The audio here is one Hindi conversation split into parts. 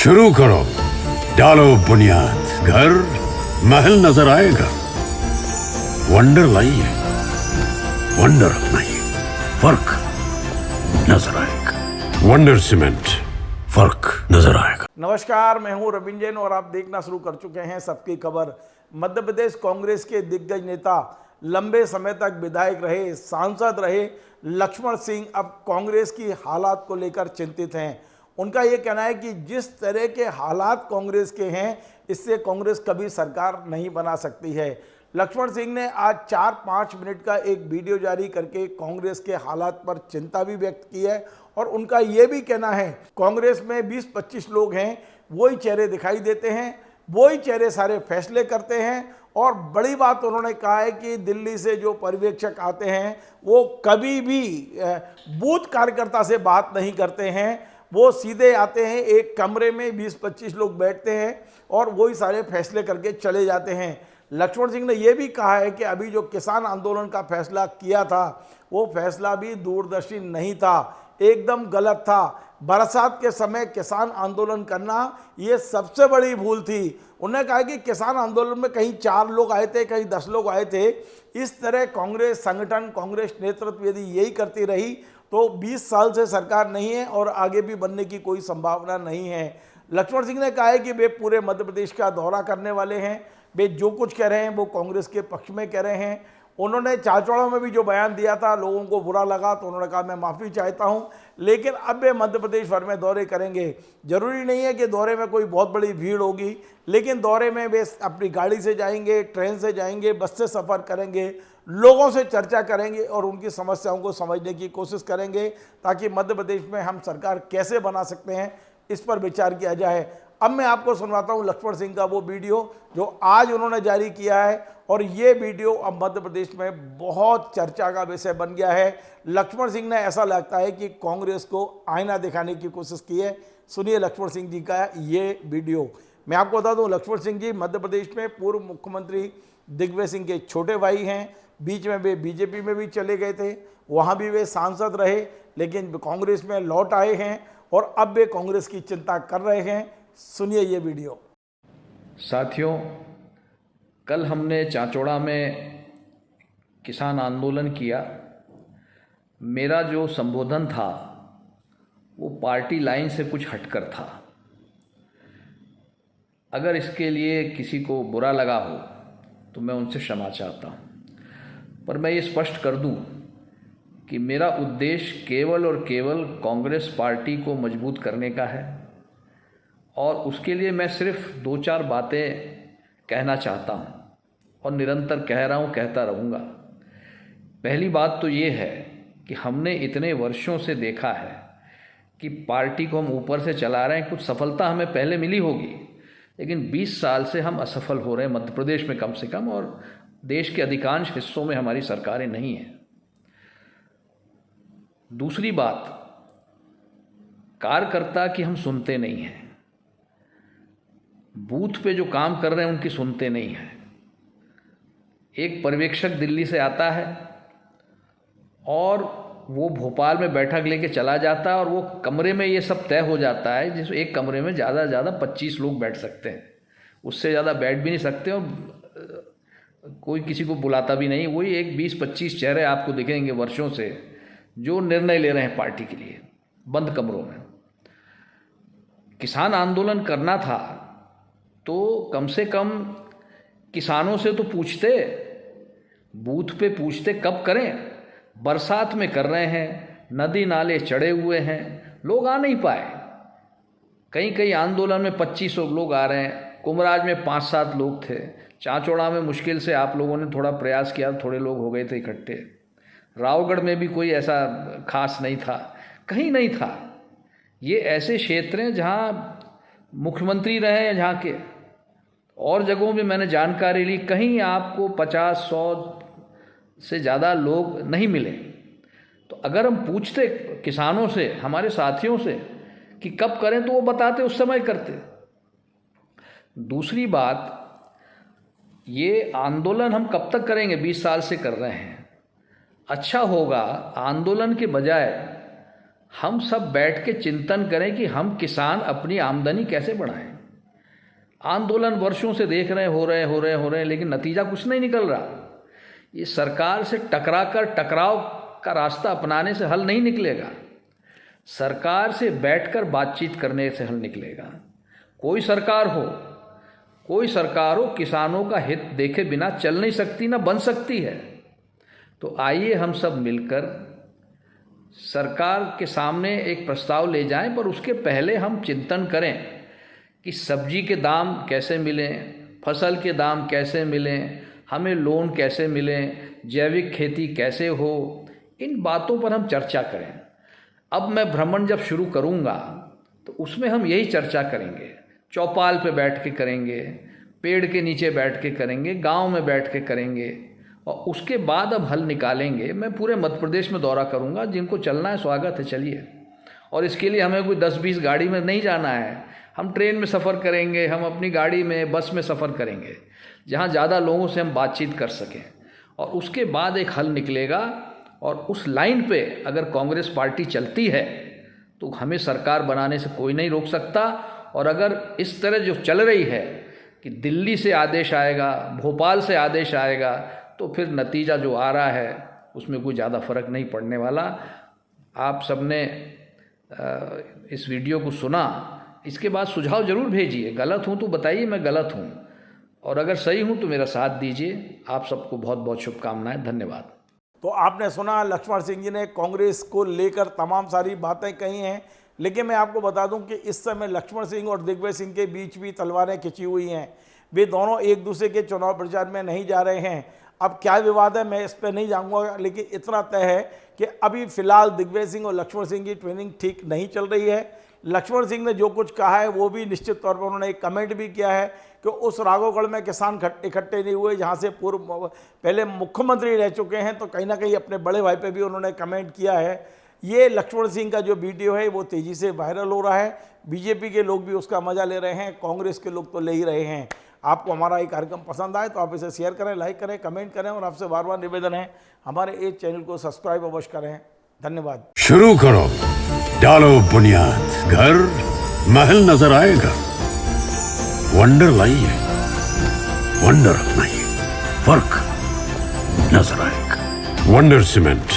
शुरू करो, डालो बुनियाद, घर महल नजर आएगा। वंडर लाइए, वंडर अपनाइए, फर्क नजर आएगा। वंडर सीमेंट, फर्क नजर आएगा। नमस्कार, मैं हूं रविंद्र जैन और आप देखना शुरू कर चुके हैं सबकी खबर। मध्य प्रदेश कांग्रेस के दिग्गज नेता, लंबे समय तक विधायक रहे, सांसद रहे लक्ष्मण सिंह अब कांग्रेस की हालात को लेकर चिंतित हैं। उनका ये कहना है कि जिस तरह के हालात कांग्रेस के हैं, इससे कांग्रेस कभी सरकार नहीं बना सकती है। लक्ष्मण सिंह ने आज 4-5 मिनट का एक वीडियो जारी करके कांग्रेस के हालात पर चिंता भी व्यक्त की है और उनका ये भी कहना है कांग्रेस में 20-25 लोग हैं, वही चेहरे दिखाई देते हैं, वही चेहरे सारे फैसले करते हैं। और बड़ी बात उन्होंने कहा है कि दिल्ली से जो पर्यवेक्षक आते हैं वो कभी भी बूथ कार्यकर्ता से बात नहीं करते हैं, वो सीधे आते हैं, एक कमरे में 20-25 लोग बैठते हैं और वही सारे फैसले करके चले जाते हैं। लक्ष्मण सिंह ने यह भी कहा है कि अभी जो किसान आंदोलन का फैसला किया था वो फैसला भी दूरदर्शी नहीं था, एकदम गलत था। बरसात के समय किसान आंदोलन करना ये सबसे बड़ी भूल थी। उन्होंने कहा कि किसान आंदोलन में कहीं 4 लोग आए थे, कहीं 10 लोग आए थे। इस तरह कांग्रेस संगठन, कांग्रेस नेतृत्व यदि यही करती रही तो 20 साल से सरकार नहीं है और आगे भी बनने की कोई संभावना नहीं है। लक्ष्मण सिंह ने कहा है कि वे पूरे मध्य प्रदेश का दौरा करने वाले हैं, वे जो कुछ कह रहे हैं वो कांग्रेस के पक्ष में कह रहे हैं। उन्होंने चाचौड़ा में भी जो बयान दिया था लोगों को बुरा लगा तो उन्होंने कहा मैं माफ़ी चाहता हूं, लेकिन अब वे मध्य प्रदेश भर में दौरे करेंगे। जरूरी नहीं है कि दौरे में कोई बहुत बड़ी भीड़ होगी, लेकिन दौरे में वे अपनी गाड़ी से जाएंगे, ट्रेन से जाएंगे, बस से सफ़र करेंगे, लोगों से चर्चा करेंगे और उनकी समस्याओं को समझने की कोशिश करेंगे ताकि मध्य प्रदेश में हम सरकार कैसे बना सकते हैं इस पर विचार किया जाए। अब मैं आपको सुनवाता हूं लक्ष्मण सिंह का वो वीडियो जो आज उन्होंने जारी किया है और ये वीडियो अब मध्य प्रदेश में बहुत चर्चा का विषय बन गया है। लक्ष्मण सिंह ने ऐसा लगता है कि कांग्रेस को आईना दिखाने की कोशिश की है। सुनिए लक्ष्मण सिंह जी का ये वीडियो। मैं आपको बता दूं लक्ष्मण सिंह जी मध्य प्रदेश में पूर्व मुख्यमंत्री दिग्विजय सिंह के छोटे भाई हैं। बीच में वे बीजेपी में भी चले गए थे, वहाँ भी वे सांसद रहे, लेकिन कांग्रेस में लौट आए हैं और अब वे कांग्रेस की चिंता कर रहे हैं। सुनिए ये वीडियो। साथियों, कल हमने चाचौड़ा में किसान आंदोलन किया। मेरा जो संबोधन था वो पार्टी लाइन से कुछ हटकर था। अगर इसके लिए किसी को बुरा लगा हो तो मैं उनसे क्षमा चाहता हूँ, पर मैं ये स्पष्ट कर दूँ कि मेरा उद्देश्य केवल और केवल कांग्रेस पार्टी को मजबूत करने का है और उसके लिए मैं सिर्फ 2-4 बातें कहना चाहता हूँ और निरंतर कह रहा हूँ, कहता रहूँगा। पहली बात तो ये है कि हमने इतने वर्षों से देखा है कि पार्टी को हम ऊपर से चला रहे हैं, कुछ सफलता हमें पहले मिली होगी, लेकिन 20 साल से हम असफल हो रहे हैं मध्य प्रदेश में कम से कम, और देश के अधिकांश हिस्सों में हमारी सरकारें नहीं हैं। दूसरी बात, कार्यकर्ता की हम सुनते नहीं हैं, बूथ पे जो काम कर रहे हैं उनकी सुनते नहीं हैं। एक पर्यवेक्षक दिल्ली से आता है और वो भोपाल में बैठक लेके चला जाता है और वो कमरे में ये सब तय हो जाता है जिस एक कमरे में ज़्यादा से ज़्यादा 25 लोग बैठ सकते हैं, उससे ज़्यादा बैठ भी नहीं सकते और कोई किसी को बुलाता भी नहीं। वही एक 20-25 चेहरे आपको दिखेंगे वर्षों से जो निर्णय ले रहे हैं पार्टी के लिए बंद कमरों में। किसान आंदोलन करना था तो कम से कम किसानों से तो पूछते, बूथ पे पूछते कब करें। बरसात में कर रहे हैं, नदी नाले चढ़े हुए हैं, लोग आ नहीं पाए। कहीं कहीं आंदोलन में 25 लोग आ रहे हैं, कुमराज में 5-7 लोग थे, चाचौड़ा में मुश्किल से आप लोगों ने थोड़ा प्रयास किया, थोड़े लोग हो गए थे इकट्ठे। रावगढ़ में भी कोई ऐसा खास नहीं था, कहीं नहीं था। ये ऐसे क्षेत्र हैं जहाँ मुख्यमंत्री रहे हैं, जहाँ के और जगहों में मैंने जानकारी ली, कहीं आपको 50-100 से ज़्यादा लोग नहीं मिले। तो अगर हम पूछते किसानों से, हमारे साथियों से कि कब करें, तो वो बताते उस समय करते। दूसरी बात, ये आंदोलन हम कब तक करेंगे? 20 साल से कर रहे हैं। अच्छा होगा आंदोलन के बजाय हम सब बैठ के चिंतन करें कि हम किसान अपनी आमदनी कैसे बढ़ाएं। आंदोलन वर्षों से देख रहे हो रहे हैं, लेकिन नतीजा कुछ नहीं निकल रहा। ये सरकार से टकराव का रास्ता अपनाने से हल नहीं निकलेगा। सरकार से बैठकर बातचीत करने से हल निकलेगा। कोई सरकार हो, किसानों का हित देखे बिना चल नहीं सकती, ना बन सकती है। तो आइए हम सब मिलकर सरकार के सामने एक प्रस्ताव ले जाएं, पर उसके पहले हम चिंतन करें कि सब्जी के दाम कैसे मिलें, फसल के दाम कैसे मिलें, हमें लोन कैसे मिलें, जैविक खेती कैसे हो। इन बातों पर हम चर्चा करें। अब मैं भ्रमण जब शुरू करूंगा तो उसमें हम यही चर्चा करेंगे। चौपाल पे बैठ के करेंगे, पेड़ के नीचे बैठ के करेंगे, गांव में बैठ के करेंगे, और उसके बाद अब हल निकालेंगे। मैं पूरे मध्य प्रदेश में दौरा करूंगा। जिनको चलना है स्वागत है, चलिए। और इसके लिए हमें कोई 10-20 गाड़ी में नहीं जाना है। हम ट्रेन में सफ़र करेंगे, हम अपनी गाड़ी में, बस में सफ़र करेंगे, जहाँ ज़्यादा लोगों से हम बातचीत कर सकें। और उसके बाद एक हल निकलेगा। और उस लाइन पे अगर कांग्रेस पार्टी चलती है तो हमें सरकार बनाने से कोई नहीं रोक सकता। और अगर इस तरह जो चल रही है कि दिल्ली से आदेश आएगा, भोपाल से आदेश आएगा, तो फिर नतीजा जो आ रहा है उसमें कोई ज़्यादा फ़र्क नहीं पड़ने वाला। आप सबने इस वीडियो को सुना, इसके बाद सुझाव ज़रूर भेजिए। गलत हूँ तो बताइए मैं गलत हूँ, और अगर सही हूँ तो मेरा साथ दीजिए। आप सबको बहुत बहुत शुभकामनाएं। धन्यवाद। तो आपने सुना लक्ष्मण सिंह जी ने कांग्रेस को लेकर तमाम सारी बातें कही हैं, लेकिन मैं आपको बता दूं कि इस समय लक्ष्मण सिंह और दिग्विजय सिंह के बीच भी तलवारें खिंची हुई हैं। वे दोनों एक दूसरे के चुनाव प्रचार में नहीं जा रहे हैं। अब क्या विवाद है मैं इस पर नहीं जाऊंगा, लेकिन इतना तय है कि अभी फिलहाल दिग्विजय सिंह और लक्ष्मण सिंह की ट्रेनिंग ठीक नहीं चल रही है। लक्ष्मण सिंह ने जो कुछ कहा है वो भी निश्चित तौर पर उन्होंने एक कमेंट भी किया है कि उस राघवगढ़ में किसान इकट्ठे नहीं हुए जहां से पहले मुख्यमंत्री रह चुके हैं। तो कहीं ना कहीं अपने बड़े भाई पे भी उन्होंने कमेंट किया है। ये लक्ष्मण सिंह का जो वीडियो है वो तेज़ी से वायरल हो रहा है। बीजेपी के लोग भी उसका मजा ले रहे हैं, कांग्रेस के लोग तो ले ही रहे हैं। आपको हमारा ये कार्यक्रम पसंद आए तो आप इसे शेयर करें, लाइक करें, कमेंट करें, और आपसे बार बार निवेदन है हमारे इस चैनल को सब्सक्राइब अवश्य करें। धन्यवाद। शुरू करो, डालो बुनियाद, घर महल नजर आएगा। वंडर लाइए, वंडर अपनाइए, फर्क नजर आएगा। वंडर सीमेंट,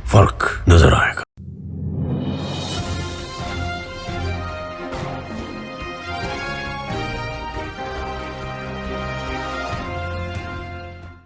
फर्क नजर आएगा।